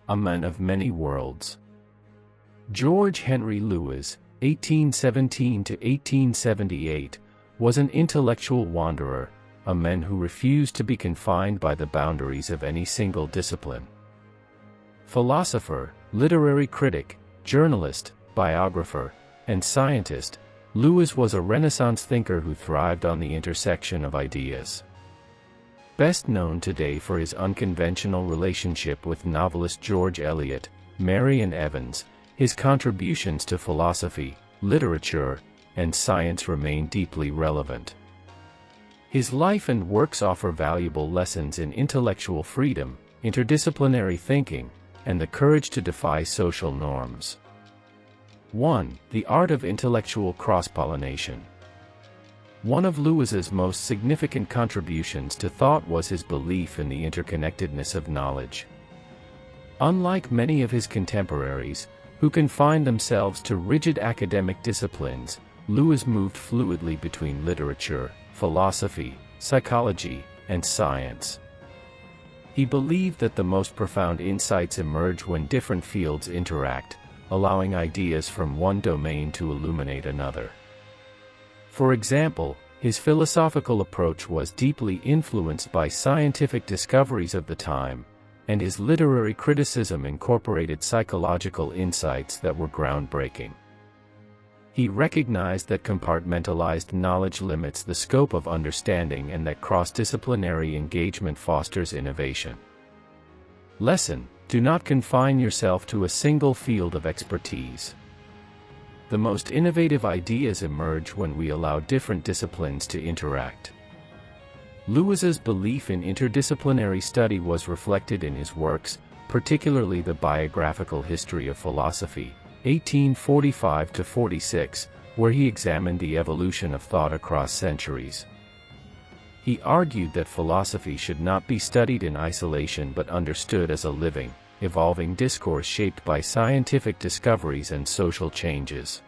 a man of many worlds. George Henry Lewes, 1817 to 1878, was an intellectual wanderer, a man who refused to be confined by the boundaries of any single discipline. Philosopher, literary critic, journalist, biographer, and scientist, Lewes was a Renaissance thinker who thrived on the intersection of ideas. Best known today for his unconventional relationship with novelist George Eliot, Marian Evans, his contributions to philosophy, literature, and science remain deeply relevant. His life and works offer valuable lessons in intellectual freedom, interdisciplinary thinking, and the courage to defy social norms. 1. The art of intellectual cross-pollination. One of Lewes's most significant contributions to thought was his belief in the interconnectedness of knowledge. Unlike many of his contemporaries, who confined themselves to rigid academic disciplines, Lewes moved fluidly between literature, philosophy, psychology, and science. He believed that the most profound insights emerge when different fields interact, allowing ideas from one domain to illuminate another. For example, his philosophical approach was deeply influenced by scientific discoveries of the time, and his literary criticism incorporated psychological insights that were groundbreaking. He recognized that compartmentalized knowledge limits the scope of understanding and that cross-disciplinary engagement fosters innovation. Lesson: do not confine yourself to a single field of expertise. The most innovative ideas emerge when we allow different disciplines to interact. Lewes's belief in interdisciplinary study was reflected in his works, particularly the Biographical History of Philosophy, 1845–46, where he examined the evolution of thought across centuries. He argued that philosophy should not be studied in isolation but understood as a living, evolving discourse shaped by scientific discoveries and social changes.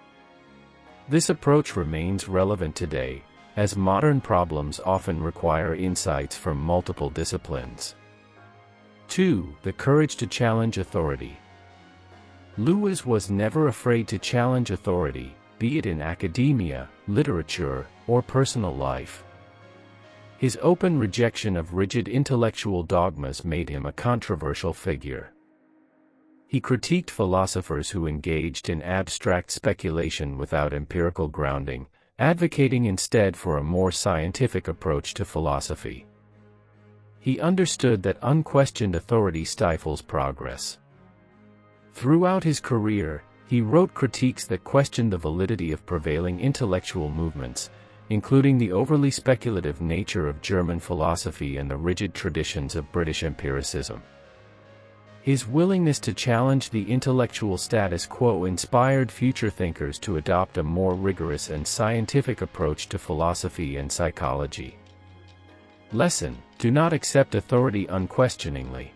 This approach remains relevant today, as modern problems often require insights from multiple disciplines. 2. The courage to challenge authority. Lewes was never afraid to challenge authority, be it in academia, literature, or personal life. His open rejection of rigid intellectual dogmas made him a controversial figure. He critiqued philosophers who engaged in abstract speculation without empirical grounding, advocating instead for a more scientific approach to philosophy. He understood that unquestioned authority stifles progress. Throughout his career, he wrote critiques that questioned the validity of prevailing intellectual movements, including the overly speculative nature of German philosophy and the rigid traditions of British empiricism. His willingness to challenge the intellectual status quo inspired future thinkers to adopt a more rigorous and scientific approach to philosophy and psychology. Lesson: do not accept authority unquestioningly.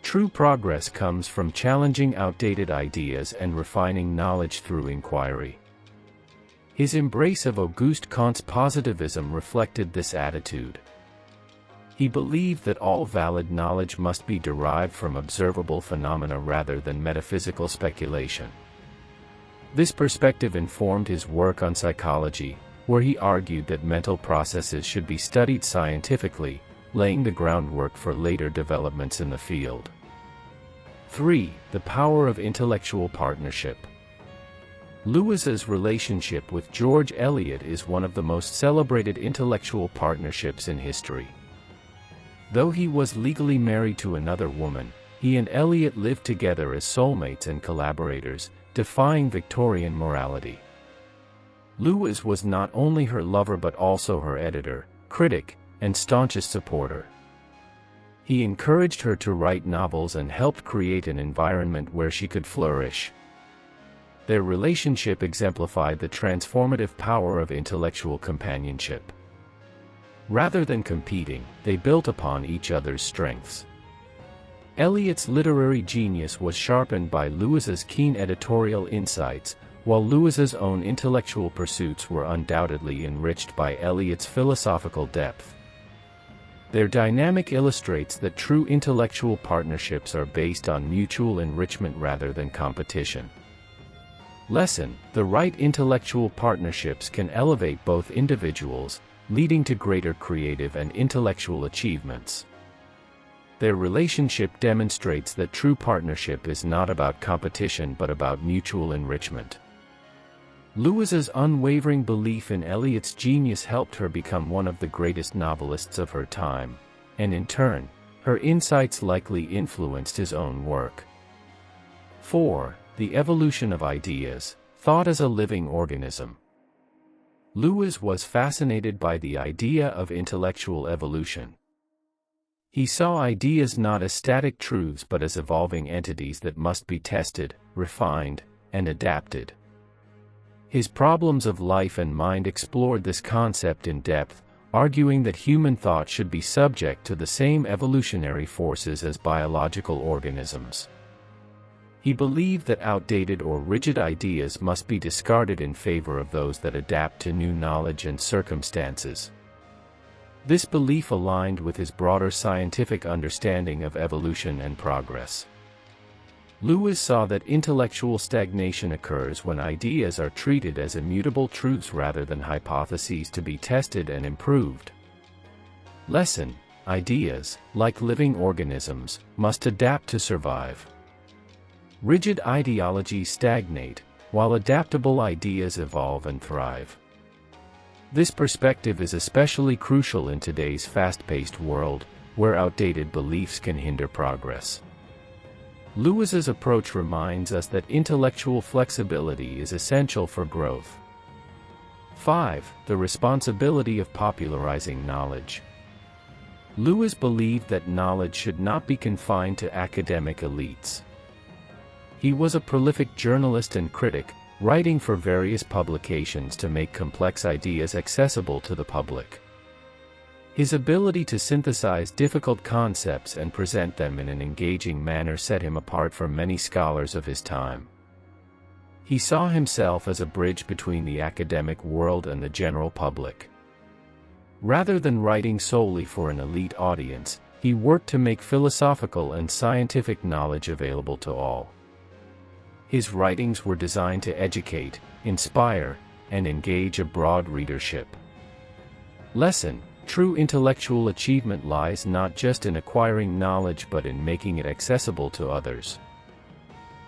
True progress comes from challenging outdated ideas and refining knowledge through inquiry. His embrace of Auguste Comte's positivism reflected this attitude. He believed that all valid knowledge must be derived from observable phenomena rather than metaphysical speculation. This perspective informed his work on psychology, where he argued that mental processes should be studied scientifically, laying the groundwork for later developments in the field. 3. The power of intellectual partnership. Lewes's relationship with George Eliot is one of the most celebrated intellectual partnerships in history. Though he was legally married to another woman, he and Eliot lived together as soulmates and collaborators, defying Victorian morality. Lewes was not only her lover but also her editor, critic, and staunchest supporter. He encouraged her to write novels and helped create an environment where she could flourish. Their relationship exemplified the transformative power of intellectual companionship. Rather than competing, they built upon each other's strengths. Eliot's literary genius was sharpened by Lewes's keen editorial insights, while Lewes's own intellectual pursuits were undoubtedly enriched by Eliot's philosophical depth. Their dynamic illustrates that true intellectual partnerships are based on mutual enrichment rather than competition. Lesson: the right intellectual partnerships can elevate both individuals, leading to greater creative and intellectual achievements. Their relationship demonstrates that true partnership is not about competition but about mutual enrichment. Lewes's unwavering belief in Eliot's genius helped her become one of the greatest novelists of her time, and in turn, her insights likely influenced his own work. 4. The evolution of ideas, thought as a living organism. Lewes was fascinated by the idea of intellectual evolution. He saw ideas not as static truths but as evolving entities that must be tested, refined, and adapted. His Problems of Life and Mind explored this concept in depth, arguing that human thought should be subject to the same evolutionary forces as biological organisms. He believed that outdated or rigid ideas must be discarded in favor of those that adapt to new knowledge and circumstances. This belief aligned with his broader scientific understanding of evolution and progress. Lewes saw that intellectual stagnation occurs when ideas are treated as immutable truths rather than hypotheses to be tested and improved. Lesson: ideas, like living organisms, must adapt to survive. Rigid ideologies stagnate, while adaptable ideas evolve and thrive. This perspective is especially crucial in today's fast-paced world, where outdated beliefs can hinder progress. Lewes's approach reminds us that intellectual flexibility is essential for growth. 5. The responsibility of popularizing knowledge. Lewes believed that knowledge should not be confined to academic elites. He was a prolific journalist and critic, writing for various publications to make complex ideas accessible to the public. His ability to synthesize difficult concepts and present them in an engaging manner set him apart from many scholars of his time. He saw himself as a bridge between the academic world and the general public. Rather than writing solely for an elite audience, he worked to make philosophical and scientific knowledge available to all. His writings were designed to educate, inspire, and engage a broad readership. Lesson: true intellectual achievement lies not just in acquiring knowledge but in making it accessible to others.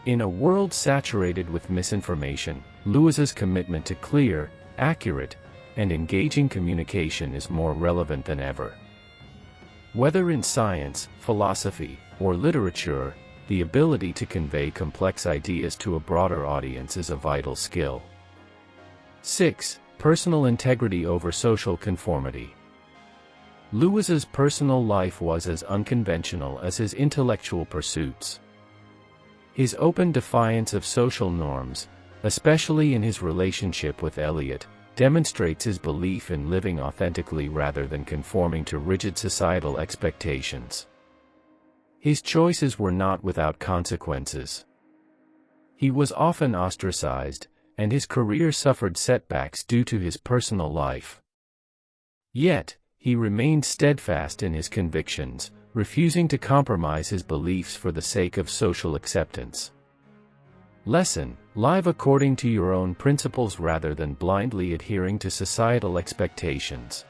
In a world saturated with misinformation, Lewes's commitment to clear, accurate, and engaging communication is more relevant than ever. Whether in science, philosophy, or literature, the ability to convey complex ideas to a broader audience is a vital skill. 6. Personal integrity over social conformity. Lewes's personal life was as unconventional as his intellectual pursuits. His open defiance of social norms, especially in his relationship with Eliot, demonstrates his belief in living authentically rather than conforming to rigid societal expectations. His choices were not without consequences. He was often ostracized, and his career suffered setbacks due to his personal life. Yet, he remained steadfast in his convictions, refusing to compromise his beliefs for the sake of social acceptance. Lesson: live according to your own principles rather than blindly adhering to societal expectations.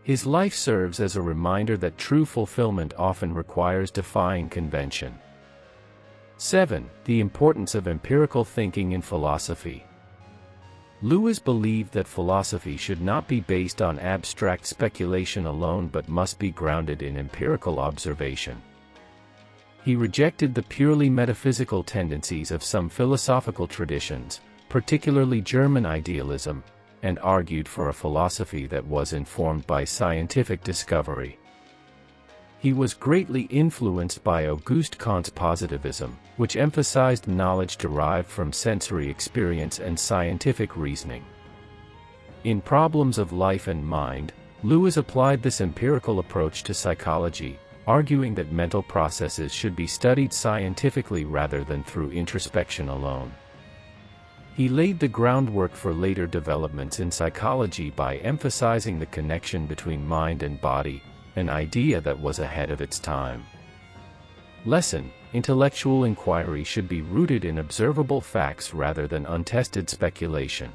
His life serves as a reminder that true fulfillment often requires defying convention. 7. The importance of empirical thinking in philosophy. Lewes believed that philosophy should not be based on abstract speculation alone but must be grounded in empirical observation. He rejected the purely metaphysical tendencies of some philosophical traditions, particularly German idealism, and argued for a philosophy that was informed by scientific discovery. He was greatly influenced by Auguste Comte's positivism, which emphasized knowledge derived from sensory experience and scientific reasoning. In Problems of Life and Mind, Lewes applied this empirical approach to psychology, arguing that mental processes should be studied scientifically rather than through introspection alone. He laid the groundwork for later developments in psychology by emphasizing the connection between mind and body, an idea that was ahead of its time. Lesson: intellectual inquiry should be rooted in observable facts rather than untested speculation.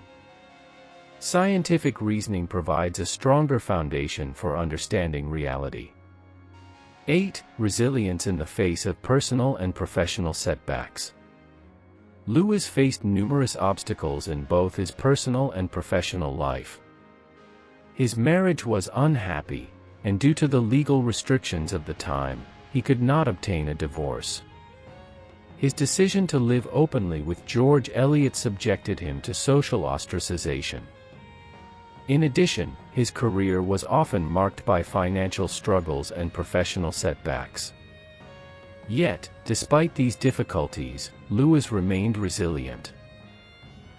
Scientific reasoning provides a stronger foundation for understanding reality. 8. Resilience in the face of personal and professional setbacks. Lewes faced numerous obstacles in both his personal and professional life. His marriage was unhappy, and due to the legal restrictions of the time, he could not obtain a divorce. His decision to live openly with George Eliot subjected him to social ostracization. In addition, his career was often marked by financial struggles and professional setbacks. Yet, despite these difficulties, Lewes remained resilient.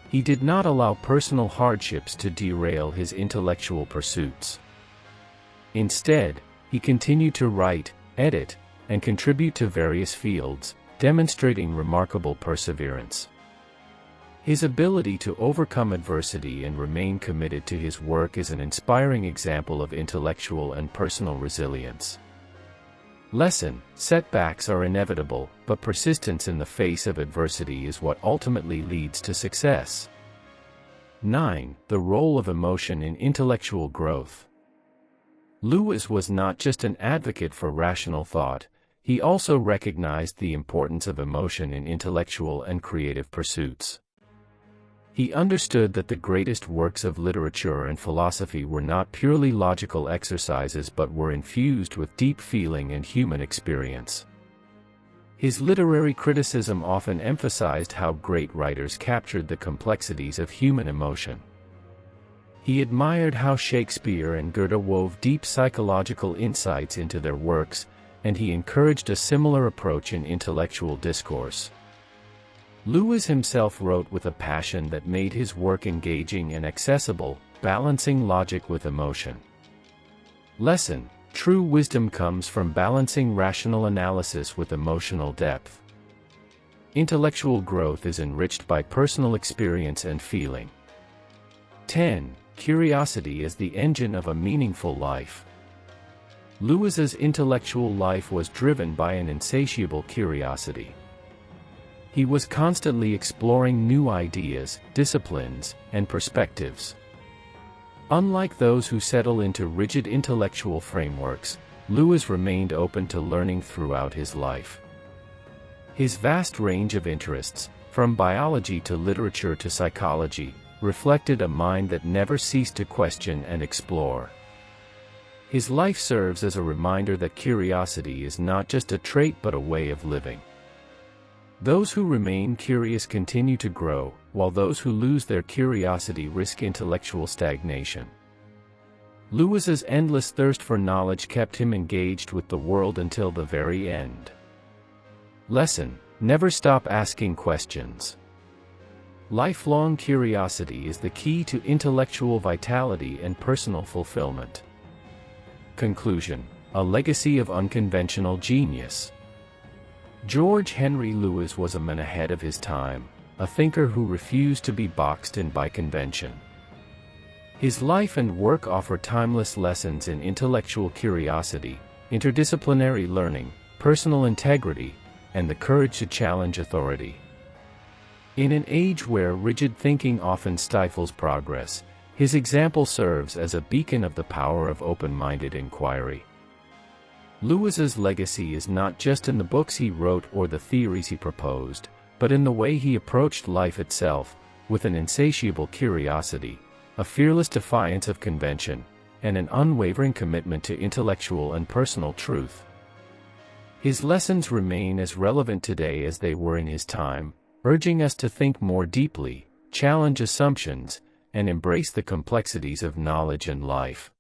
He did not allow personal hardships to derail his intellectual pursuits. Instead, he continued to write, edit, and contribute to various fields, demonstrating remarkable perseverance. His ability to overcome adversity and remain committed to his work is an inspiring example of intellectual and personal resilience. Lesson: setbacks are inevitable, but persistence in the face of adversity is what ultimately leads to success. 9. The role of emotion in intellectual growth. Lewes was not just an advocate for rational thought, he also recognized the importance of emotion in intellectual and creative pursuits. He understood that the greatest works of literature and philosophy were not purely logical exercises but were infused with deep feeling and human experience. His literary criticism often emphasized how great writers captured the complexities of human emotion. He admired how Shakespeare and Goethe wove deep psychological insights into their works, and he encouraged a similar approach in intellectual discourse. Lewes himself wrote with a passion that made his work engaging and accessible, balancing logic with emotion. Lesson: true wisdom comes from balancing rational analysis with emotional depth. Intellectual growth is enriched by personal experience and feeling. 10. Curiosity as the engine of a meaningful life. Lewes's intellectual life was driven by an insatiable curiosity. He was constantly exploring new ideas, disciplines, and perspectives. Unlike those who settle into rigid intellectual frameworks, Lewes remained open to learning throughout his life. His vast range of interests, from biology to literature to psychology, reflected a mind that never ceased to question and explore. His life serves as a reminder that curiosity is not just a trait but a way of living. Those who remain curious continue to grow, while those who lose their curiosity risk intellectual stagnation. Lewes's endless thirst for knowledge kept him engaged with the world until the very end. Lesson: never stop asking questions. Lifelong curiosity is the key to intellectual vitality and personal fulfillment. Conclusion: a legacy of unconventional genius. George Henry Lewes was a man ahead of his time, a thinker who refused to be boxed in by convention. His life and work offer timeless lessons in intellectual curiosity, interdisciplinary learning, personal integrity, and the courage to challenge authority. In an age where rigid thinking often stifles progress, his example serves as a beacon of the power of open-minded inquiry. Lewes's legacy is not just in the books he wrote or the theories he proposed, but in the way he approached life itself, with an insatiable curiosity, a fearless defiance of convention, and an unwavering commitment to intellectual and personal truth. His lessons remain as relevant today as they were in his time, urging us to think more deeply, challenge assumptions, and embrace the complexities of knowledge and life.